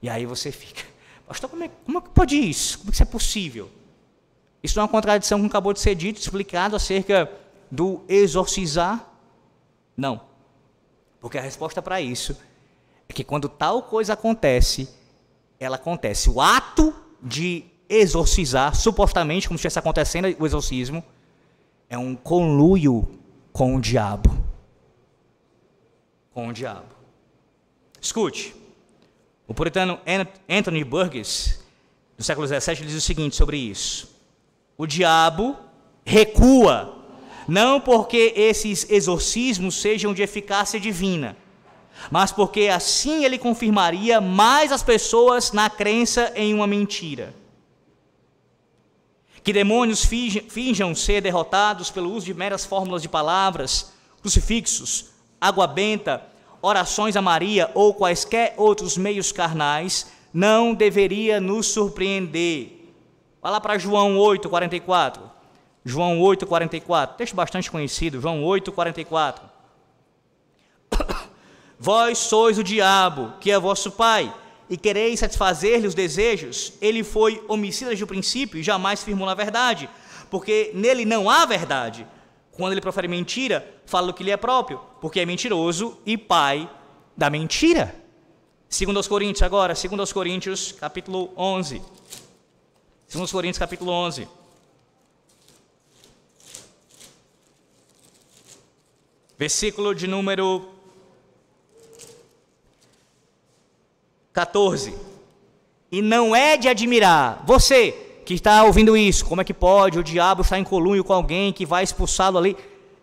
E aí você fica, pastor, como é que pode isso? Como é que isso é possível? Isso não é uma contradição como acabou de ser dito, explicado acerca do exorcizar? Não. Porque a resposta para isso é que quando tal coisa acontece, ela acontece. O ato de exorcizar, supostamente, como se estivesse acontecendo o exorcismo, é um conluio com o diabo. Com o diabo. Escute, o puritano Anthony Burgess, do século XVII, diz o seguinte sobre isso: o diabo recua, não porque esses exorcismos sejam de eficácia divina, mas porque assim ele confirmaria mais as pessoas na crença em uma mentira. Que demônios finjam ser derrotados pelo uso de meras fórmulas de palavras, crucifixos, água benta, orações a Maria ou quaisquer outros meios carnais, não deveria nos surpreender. Vai lá para João 8,44. João 8,44, texto bastante conhecido, João 8,44. Vós sois o diabo, que é vosso pai, e quereis satisfazer-lhe os desejos. Ele foi homicida desde o princípio e jamais firmou na verdade, porque nele não há verdade. Quando ele profere mentira, fala do que lhe é próprio, porque é mentiroso e pai da mentira. 2 Coríntios agora, 2 Coríntios capítulo 11. 2 Coríntios capítulo 11. Versículo de número 14. E não é de admirar, você que está ouvindo isso, como é que pode o diabo estar em conluio com alguém que vai expulsá-lo ali?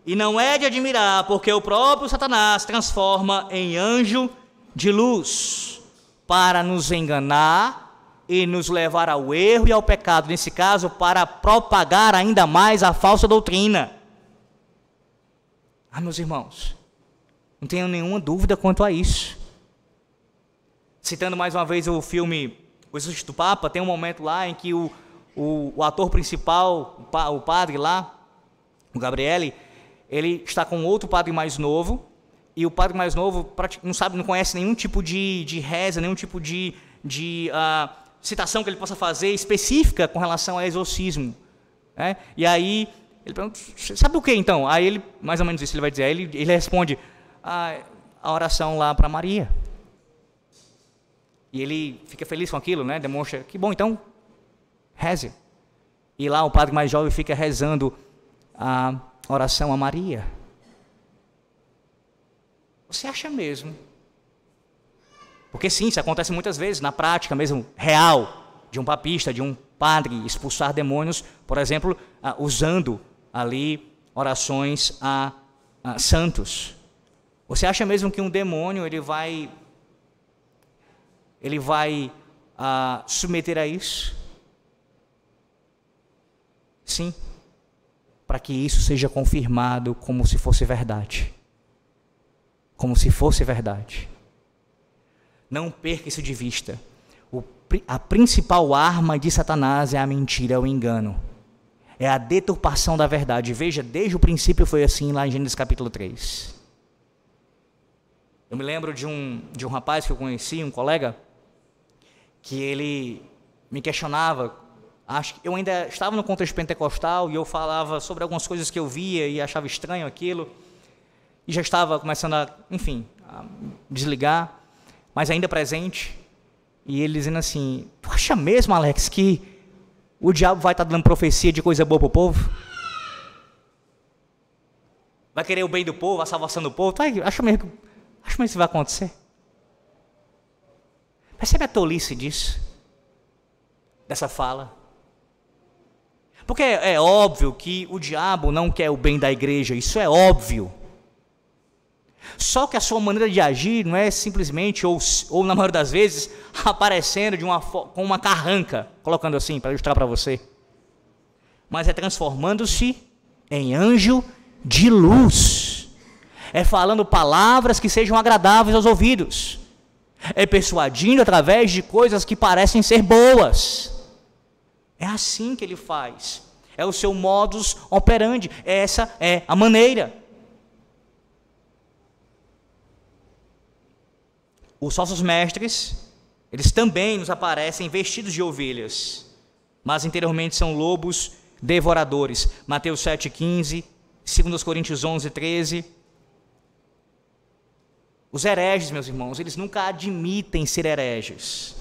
E não é de admirar, porque o próprio Satanás transforma em anjo de luz para nos enganar e nos levar ao erro e ao pecado, nesse caso, para propagar ainda mais a falsa doutrina. Meus irmãos, não tenho nenhuma dúvida quanto a isso. Citando mais uma vez o filme O Exorcista do Papa, tem um momento lá em que o ator principal, o padre lá, o Gabriele, ele está com outro padre mais novo, e o padre mais novo não conhece nenhum tipo de reza, nenhum tipo de citação que ele possa fazer específica com relação ao exorcismo. Né? E aí ele pergunta, sabe o que então? Aí ele, mais ou menos isso ele vai dizer, aí ele responde, a oração lá para Maria. E ele fica feliz com aquilo, né? Demonstra, que bom, então, reze. E lá o padre mais jovem fica rezando a oração a Maria. Você acha mesmo? Porque sim, isso acontece muitas vezes, na prática mesmo, real, de um papista, de um padre expulsar demônios, por exemplo, usando ali orações a santos. Você acha mesmo que um demônio ele vai submeter a isso? Sim, para que isso seja confirmado como se fosse verdade. Como se fosse verdade. Não perca isso de vista. A principal arma de Satanás é a mentira, é o engano. É a deturpação da verdade. Veja, desde o princípio foi assim lá em Gênesis capítulo 3. Eu me lembro de um rapaz que eu conheci, um colega, que ele me questionava, acho que eu ainda estava no contexto pentecostal, e eu falava sobre algumas coisas que eu via e achava estranho aquilo, e já estava começando a desligar, mas ainda presente, e ele dizendo assim, tu acha mesmo, Alex, que o diabo vai estar dando profecia de coisa boa para o povo? Vai querer o bem do povo, a salvação do povo? Acha mesmo que isso vai acontecer? Percebe a tolice disso? Dessa fala? Porque é óbvio que o diabo não quer o bem da igreja, isso é óbvio. Só que a sua maneira de agir não é simplesmente, ou na maioria das vezes, aparecendo com uma carranca, colocando assim, para ilustrar para você. Mas é transformando-se em anjo de luz. É falando palavras que sejam agradáveis aos ouvidos. É persuadindo através de coisas que parecem ser boas. É assim que ele faz. É o seu modus operandi. Essa é a maneira. Os falsos mestres, eles também nos aparecem vestidos de ovelhas, mas interiormente são lobos devoradores. Mateus 7,15, 2 Coríntios 11,13. Os hereges, meus irmãos, eles nunca admitem ser hereges,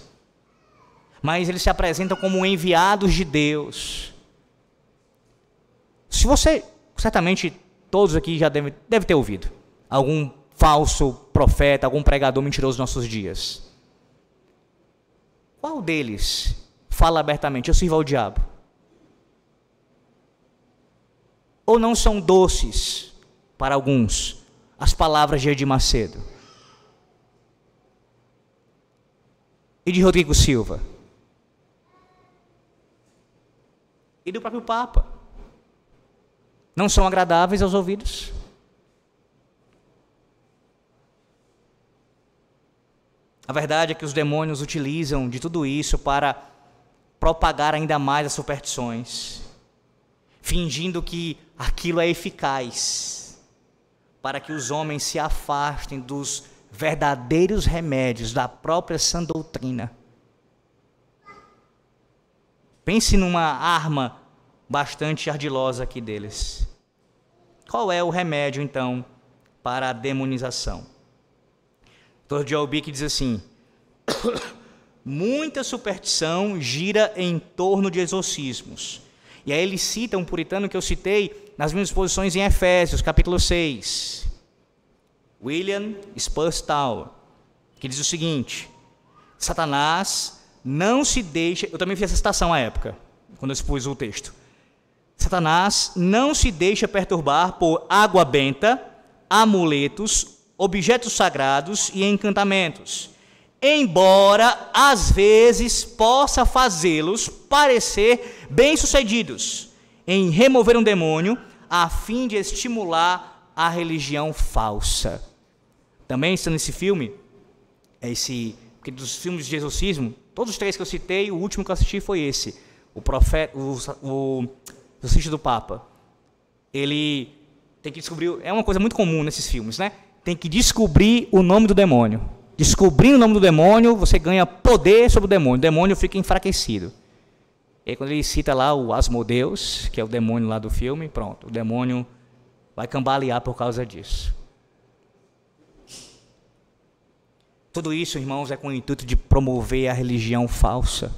mas eles se apresentam como enviados de Deus. Se você, certamente todos aqui já devem ter ouvido algum falso profeta, algum pregador mentiroso nos nossos dias. Qual deles fala abertamente, eu sirvo ao diabo? Ou não são doces para alguns as palavras de Edir Macedo? E de Rodrigo Silva? E do próprio Papa? Não são agradáveis aos ouvidos? A verdade é que os demônios utilizam de tudo isso para propagar ainda mais as superstições, fingindo que aquilo é eficaz, para que os homens se afastem dos verdadeiros remédios da própria sã doutrina. Pense numa arma bastante ardilosa aqui deles. Qual é o remédio, então, para a demonização? O Dr. Joel Bick diz assim: muita superstição gira em torno de exorcismos. E aí ele cita um puritano que eu citei nas minhas exposições em Efésios, capítulo 6. William Spurstow, que diz o seguinte: Satanás não se deixa... Eu também fiz essa citação à época, quando eu expus o texto. Satanás não se deixa perturbar por água benta, amuletos, objetos sagrados e encantamentos, embora às vezes possa fazê-los parecer bem-sucedidos em remover um demônio a fim de estimular a religião falsa. Também está nesse filme, porque dos filmes de exorcismo, todos os três que eu citei, o último que eu assisti foi esse, o Exorcista do Papa. Ele tem que descobrir, é uma coisa muito comum nesses filmes, né? Tem que descobrir o nome do demônio. Descobrindo o nome do demônio, você ganha poder sobre o demônio fica enfraquecido. E aí, quando ele cita lá o Asmodeus, que é o demônio lá do filme, pronto, o demônio vai cambalear por causa disso. Tudo isso, irmãos, é com o intuito de promover a religião falsa.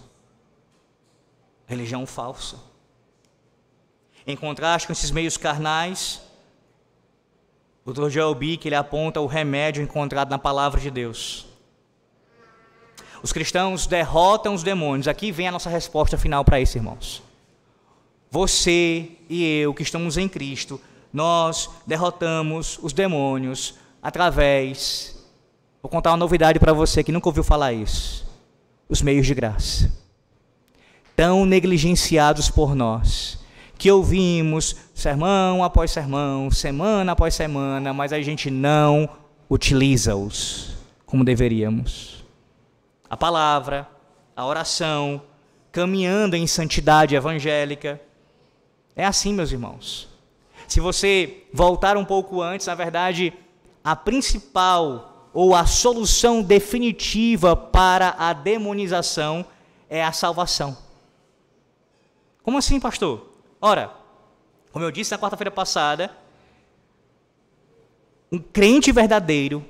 Religião falsa. Em contraste com esses meios carnais, o Dr. Joel Bick, ele aponta o remédio encontrado na palavra de Deus. Os cristãos derrotam os demônios. Aqui vem a nossa resposta final para isso, irmãos. Você e eu, que estamos em Cristo, nós derrotamos os demônios através... Vou contar uma novidade para você que nunca ouviu falar isso. Os meios de graça. Tão negligenciados por nós, que ouvimos sermão após sermão, semana após semana, mas a gente não utiliza-os como deveríamos. A palavra, a oração, caminhando em santidade evangélica. É assim, meus irmãos. Se você voltar um pouco antes, na verdade, a principal ou a solução definitiva para a demonização é a salvação. Como assim, pastor? Ora, como eu disse na quarta-feira passada, um crente verdadeiro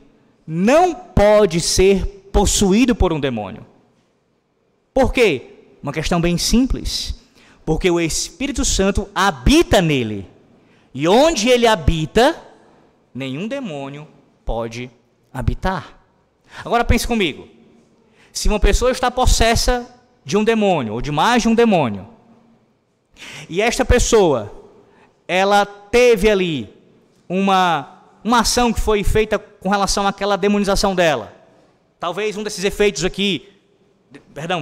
não pode ser possuído por um demônio. Por quê? Uma questão bem simples. Porque o Espírito Santo habita nele. E onde ele habita, nenhum demônio pode habitar. Agora pense comigo. Se uma pessoa está possessa de um demônio, ou de mais de um demônio, E esta pessoa, ela teve ali uma ação que foi feita com relação àquela demonização dela. Talvez um desses efeitos aqui,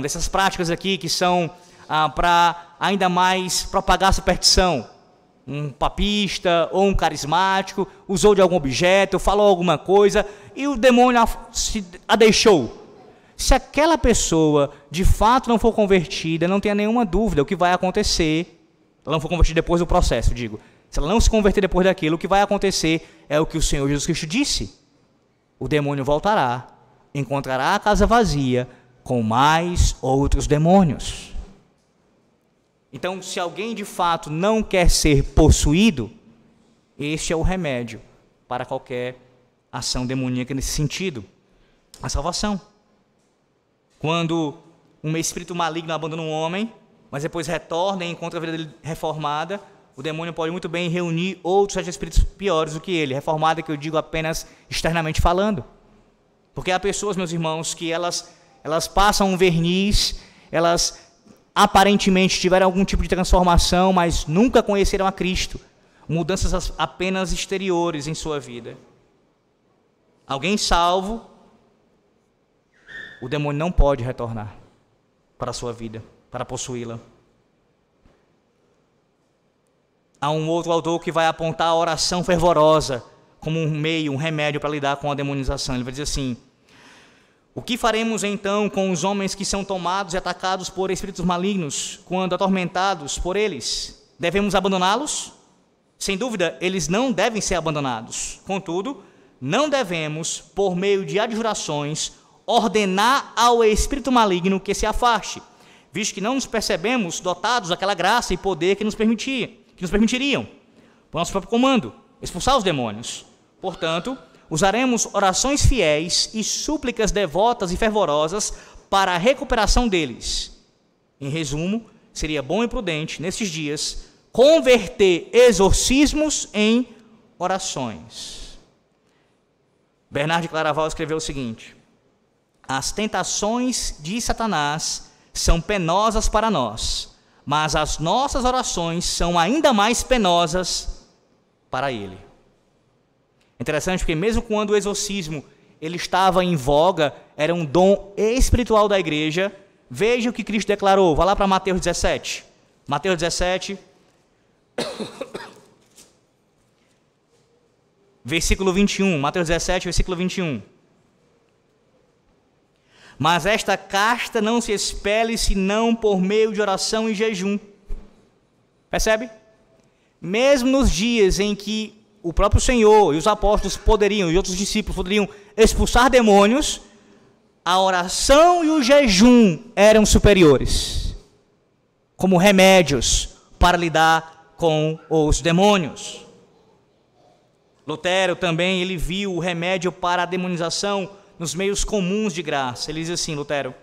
dessas práticas aqui que são para ainda mais propagar a superstição. Um papista ou um carismático usou de algum objeto, falou alguma coisa e o demônio a deixou. Se aquela pessoa de fato não for convertida, não tenha nenhuma dúvida o que vai acontecer. Ela não for convertida depois do processo, digo. Se ela não se converter depois daquilo, o que vai acontecer é o que o Senhor Jesus Cristo disse. O demônio voltará, encontrará a casa vazia com mais outros demônios. Então, se alguém de fato não quer ser possuído, este é o remédio para qualquer ação demoníaca nesse sentido. A salvação. Quando um espírito maligno abandona um homem, mas depois retorna e encontra a vida dele reformada, o demônio pode muito bem reunir outros espíritos piores do que ele. Reformada que eu digo apenas externamente falando. Porque há pessoas, meus irmãos, que elas passam um verniz, elas aparentemente tiveram algum tipo de transformação, mas nunca conheceram a Cristo. Mudanças apenas exteriores em sua vida. Alguém salvo, o demônio não pode retornar para a sua vida, para possuí-la. Há um outro autor que vai apontar a oração fervorosa como um meio, um remédio para lidar com a demonização. Ele vai dizer assim: o que faremos então com os homens que são tomados e atacados por espíritos malignos, quando atormentados por eles? Devemos abandoná-los? Sem dúvida, eles não devem ser abandonados. Contudo, não devemos, por meio de adjurações, ordenar ao espírito maligno que se afaste, visto que não nos percebemos dotados daquela graça e poder que nos permitiriam, por nosso próprio comando, expulsar os demônios. Portanto, usaremos orações fiéis e súplicas devotas e fervorosas para a recuperação deles. Em resumo, seria bom e prudente, nesses dias, converter exorcismos em orações. Bernard de Claraval escreveu o seguinte: as tentações de Satanás são penosas para nós, mas as nossas orações são ainda mais penosas para ele. Interessante porque mesmo quando o exorcismo ele estava em voga, era um dom espiritual da igreja, veja o que Cristo declarou. Vá lá para Mateus 17. Mateus 17, versículo 21. Mateus 17, versículo 21. Mas esta casta não se expele senão por meio de oração e jejum. Percebe? Mesmo nos dias em que o próprio Senhor e os apóstolos poderiam, e outros discípulos poderiam expulsar demônios, a oração e o jejum eram superiores, como remédios para lidar com os demônios. Lutero também, ele viu o remédio para a demonização nos meios comuns de graça. Ele diz assim, Lutero: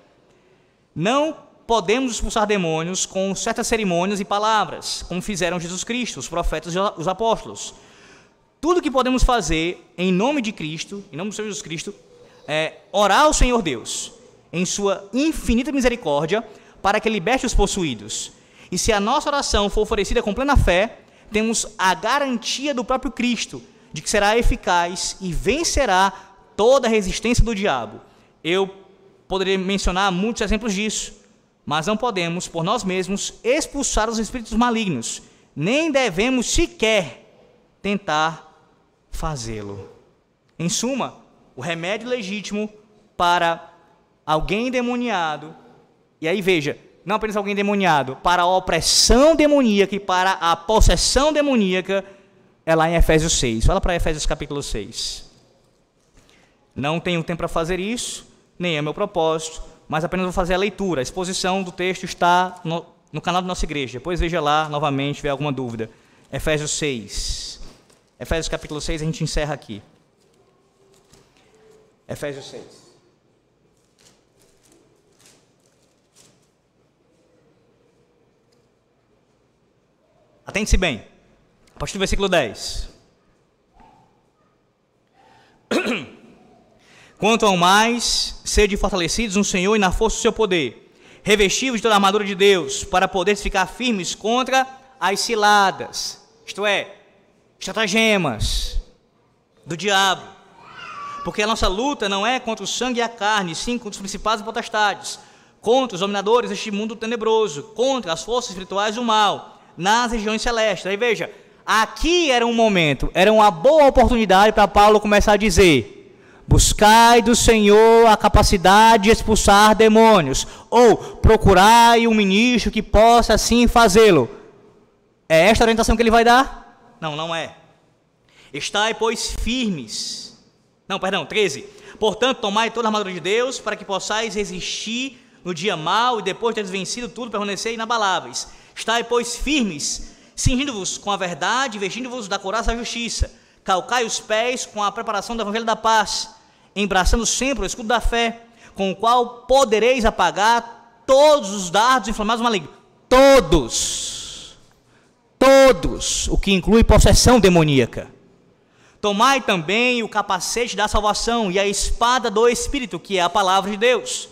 não podemos expulsar demônios com certas cerimônias e palavras, como fizeram Jesus Cristo, os profetas e os apóstolos. Tudo que podemos fazer em nome de Cristo, em nome do Senhor Jesus Cristo, é orar ao Senhor Deus, em sua infinita misericórdia, para que liberte os possuídos. E se a nossa oração for oferecida com plena fé, temos a garantia do próprio Cristo, de que será eficaz e vencerá toda a resistência do diabo. Eu poderia mencionar muitos exemplos disso, mas não podemos, por nós mesmos, expulsar os espíritos malignos, nem devemos sequer tentar fazê-lo. Em suma, o remédio legítimo para alguém endemoniado, e aí veja, não apenas alguém endemoniado, para a opressão demoníaca e para a possessão demoníaca, é lá em Efésios 6. Fala para Efésios capítulo 6. Não tenho tempo para fazer isso, nem é meu propósito, mas apenas vou fazer a leitura. A exposição do texto está no canal da nossa igreja. Depois veja lá novamente, se tiver alguma dúvida. Efésios 6. Efésios capítulo 6, a gente encerra aqui. Efésios 6. Atente-se bem. A partir do versículo 10. Quanto ao mais, sede fortalecidos no Senhor e na força do seu poder. revestivos de toda a armadura de Deus, para poder ficar firmes contra as ciladas, isto é, estratagemas do diabo. Porque a nossa luta não é contra o sangue e a carne, sim contra os principados e potestades, contra os dominadores deste mundo tenebroso, contra as forças espirituais do mal, nas regiões celestes. Aí veja, aqui era um momento, era uma boa oportunidade para Paulo começar a dizer: buscai do Senhor a capacidade de expulsar demônios, ou procurai um ministro que possa assim fazê-lo. É esta a orientação que ele vai dar? Não, não é. Estai, pois, firmes. 13. Portanto, tomai toda a armadura de Deus, para que possais resistir no dia mau, e depois de teres vencido tudo, permanecer inabaláveis. Estai, pois, firmes, cingindo-vos com a verdade, vestindo-vos da couraça da justiça. Calcai os pés com a preparação do evangelho da paz, embraçando sempre o escudo da fé, com o qual podereis apagar todos os dardos inflamados do maligno. Todos, o que inclui possessão demoníaca. Tomai também o capacete da salvação e a espada do Espírito, que é a palavra de Deus,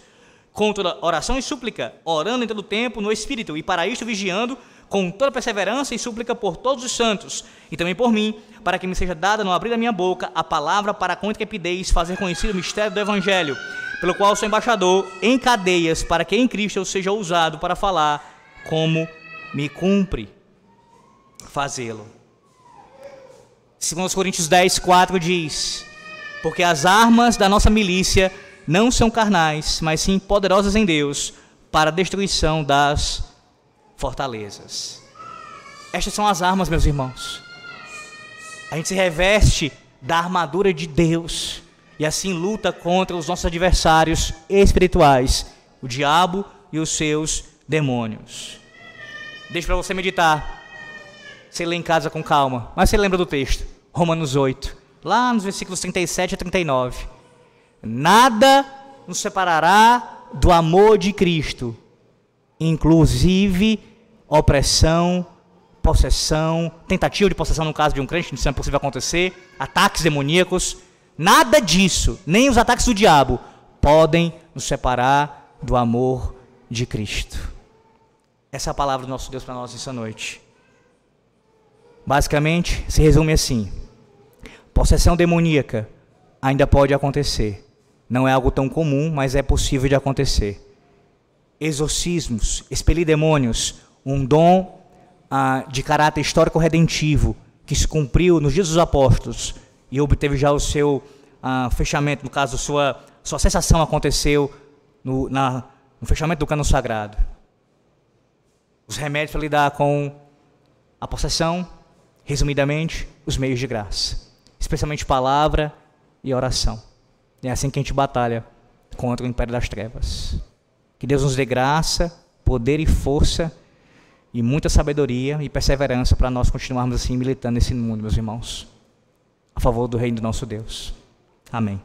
com toda oração e súplica, orando em todo o tempo no Espírito, e para isto vigiando com toda perseverança e súplica por todos os santos, e também por mim, para que me seja dada no abrir da minha boca a palavra para com intrepidez fazer conhecido o mistério do Evangelho, pelo qual sou embaixador em cadeias, para que em Cristo eu seja ousado para falar como me cumpre fazê-lo. 2 Coríntios 10:4 diz: porque as armas da nossa milícia não são carnais, mas sim poderosas em Deus, para a destruição das fortalezas. Estas são as armas, meus irmãos. A gente se reveste da armadura de Deus e assim luta contra os nossos adversários espirituais, o diabo e os seus demônios. Deixa para você meditar. Você lê em casa com calma, mas você lembra do texto, Romanos 8, lá nos versículos 37 a 39. Nada nos separará do amor de Cristo, inclusive opressão, possessão, tentativa de possessão no caso de um crente, isso não é possível acontecer, ataques demoníacos, nada disso, nem os ataques do diabo, podem nos separar do amor de Cristo. Essa é a palavra do nosso Deus para nós essa noite. Basicamente, se resume assim: possessão demoníaca ainda pode acontecer. Não é algo tão comum, mas é possível de acontecer. Exorcismos, expelir demônios, um dom de caráter histórico-redentivo, que se cumpriu nos dias dos apóstolos e obteve já o seu fechamento, no caso, sua cessação aconteceu no fechamento do cânon sagrado. Os remédios para lidar com a possessão, resumidamente, os meios de graça, especialmente palavra e oração. É assim que a gente batalha contra o império das trevas. Que Deus nos dê graça, poder e força, e muita sabedoria e perseverança para nós continuarmos assim militando nesse mundo, meus irmãos, a favor do reino do nosso Deus. Amém.